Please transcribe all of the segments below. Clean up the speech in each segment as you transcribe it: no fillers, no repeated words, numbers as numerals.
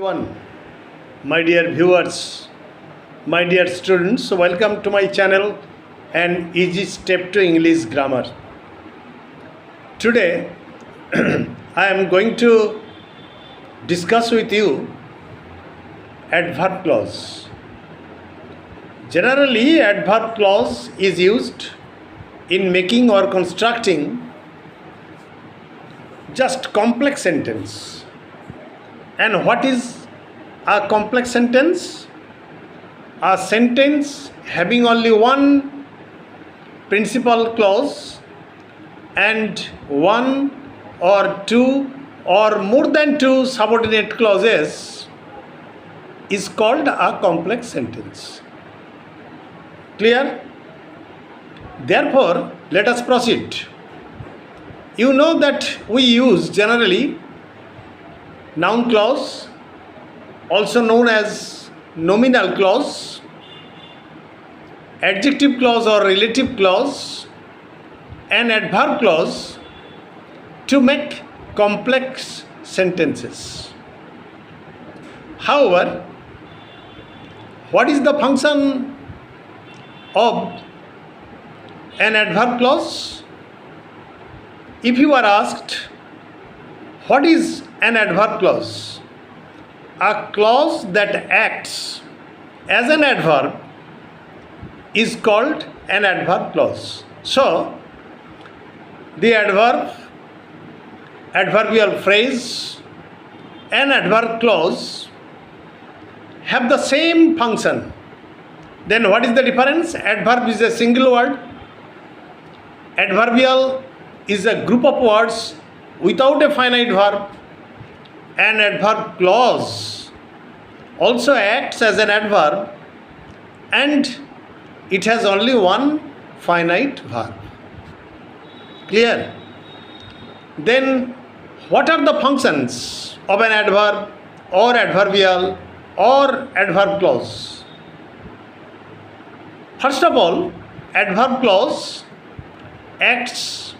everyone, my dear viewers, my dear students, welcome to my channel, An Easy Step to English Grammar. Today, I am going to discuss with you adverb clause. Generally, adverb clause is used in making or constructing just complex sentence. And what is a complex sentence? A sentence having only one principal clause and one or two or more than two subordinate clauses is called a complex sentence. Clear? Therefore, let us proceed. You know that we use generally noun clause, also known as nominal clause, adjective clause or relative clause, and adverb clause to make complex sentences. However, what is the function of an adverb clause? If you are asked, what is an adverb clause? A clause that acts as an adverb is called an adverb clause. So, the adverbial phrase, and adverb clause have the same function. Then what is the difference? Adverb is a single word. Adverbial is a group of words without a finite verb. An adverb clause also acts as an adverb and it has only one finite verb. Clear? Then what are the functions of an adverb or adverbial or adverb clause? First of all, adverb clause acts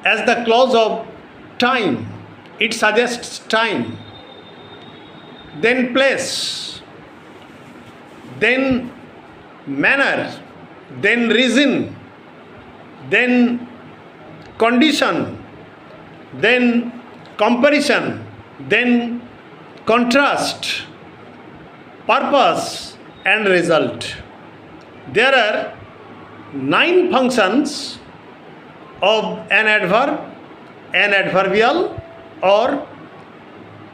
as the clause of time. It suggests time, then place, then manner, then reason, then condition, then comparison, then contrast, purpose and result. There are 9 functions of an adverb, an adverbial or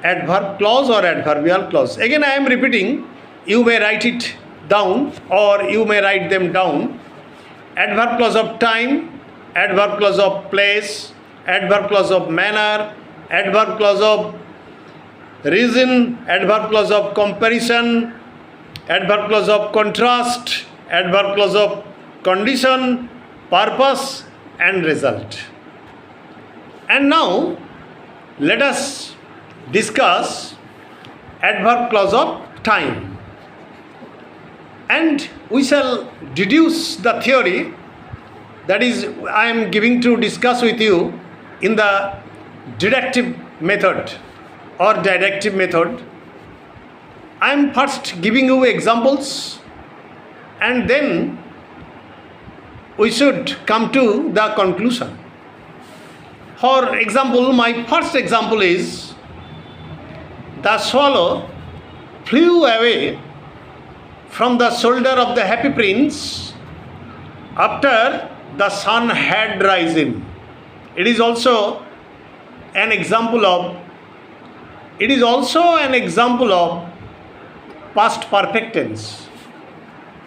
adverb clause or adverbial clause. Again, I am repeating, you may write it down or you may write them down. Adverb clause of time, adverb clause of place, adverb clause of manner, adverb clause of reason, adverb clause of comparison, adverb clause of contrast, adverb clause of condition, purpose and result. And now let us discuss adverb clause of time, and we shall deduce the theory that is I am giving to discuss with you in the deductive method or didactic method. I am first giving you examples and then we should come to the conclusion. For example, my first example is, the swallow flew away from the shoulder of the happy prince after the sun had risen. It is also an example of past perfect tense.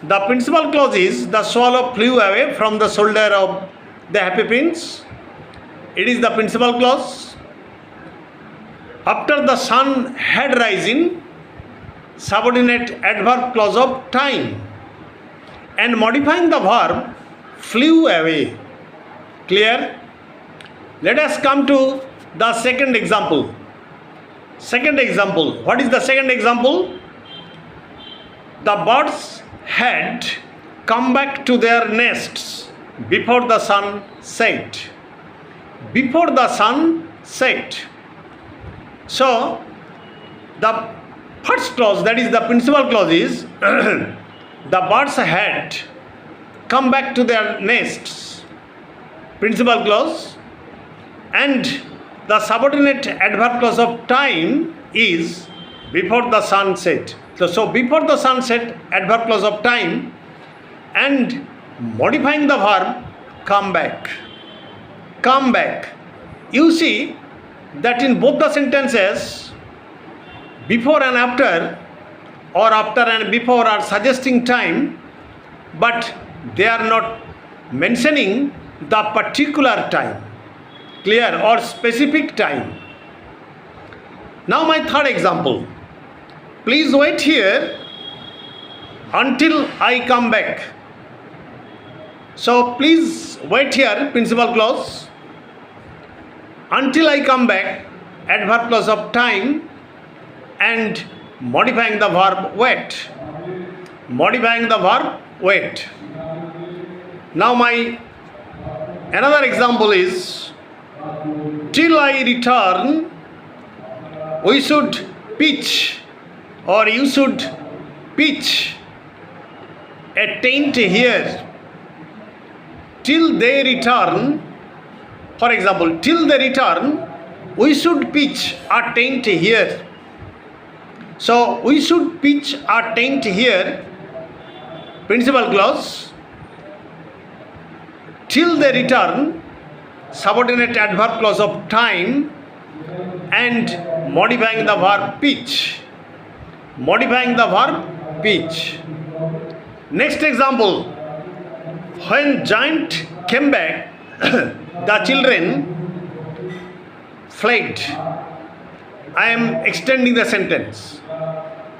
The principal clause is, the swallow flew away from the shoulder of the happy prince. It is the principal clause. After the sun had risen, subordinate adverb clause of time, and modifying the verb flew away. Clear? Let us come to the second example. Second example. What is the second example? The birds had come back to their nests before the sun set. Before the sun set. So, The first clause, that is the principal clause, is the birds had come back to their nests. Principal clause. And the subordinate adverb clause of time is before the sun set. So before the sun set, adverb clause of time, and modifying the verb come back. Come back. You see that in both the sentences, before and after, or after and before, are suggesting time, but they are not mentioning the particular time, clear, or specific time. Now my third example. Please wait here until I come back. So please wait here, principal clause. Until I come back, adverb clause of time, and modifying the verb wait. Modifying the verb wait. Now my another example is, till I return, we should pitch, or you should pitch a tent here. Till they return, for example, till they return, we should pitch a tent here. So we should pitch a tent here, principal clause. Till they return, subordinate adverb clause of time, and modifying the verb pitch. Modifying the verb pitch. Next example. When giant came back, the children fled. I am extending the sentence.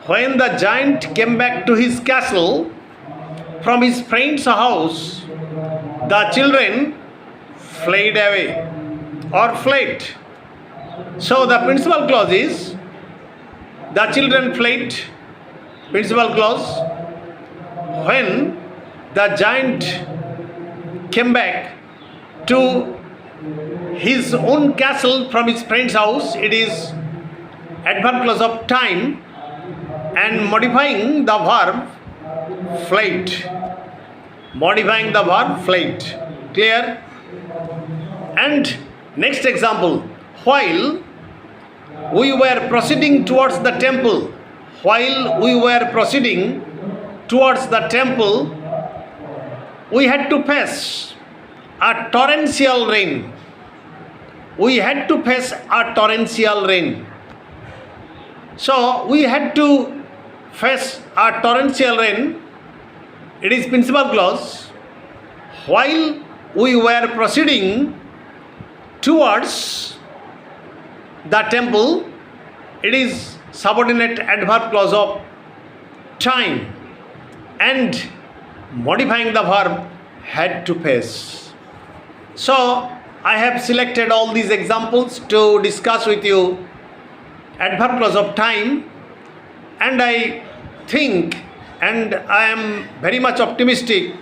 When the giant came back to his castle from his friend's house, the children fled away, or fled. So the principal clause is, the children fled, principal clause. When the giant came back to his own castle from his friend's house, it is adverb clause of time, and modifying the verb fled. Modifying the verb fled. Clear? And next example. While we were proceeding towards the temple, while we were proceeding towards the temple, we had to face a torrential rain. We had to face a torrential rain. So we had to face a torrential rain. It is principal clause. While we were proceeding towards the temple, it is subordinate adverb clause of time, and modifying the verb had to face. So I have selected all these examples to discuss with you adverb clause of time, and I think, and I am very much optimistic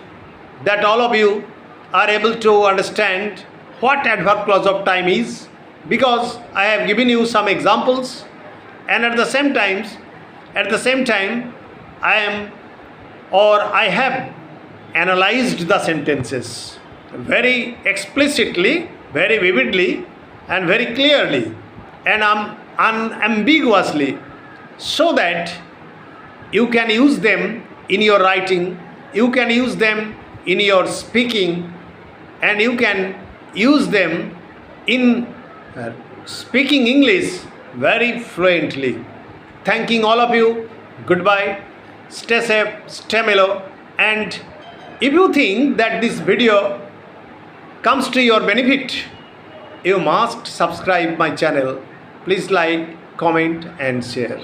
that all of you are able to understand what adverb clause of time is, because I have given you some examples, and at the same time I have analyzed the sentences very explicitly, very vividly, and very clearly, and unambiguously, so that you can use them in your writing, you can use them in your speaking, and you can use them in speaking English very fluently. Thanking all of you. Goodbye. Stay safe, stay mellow, and if you think that this video comes to your benefit, you must subscribe my channel. Please like, comment and share.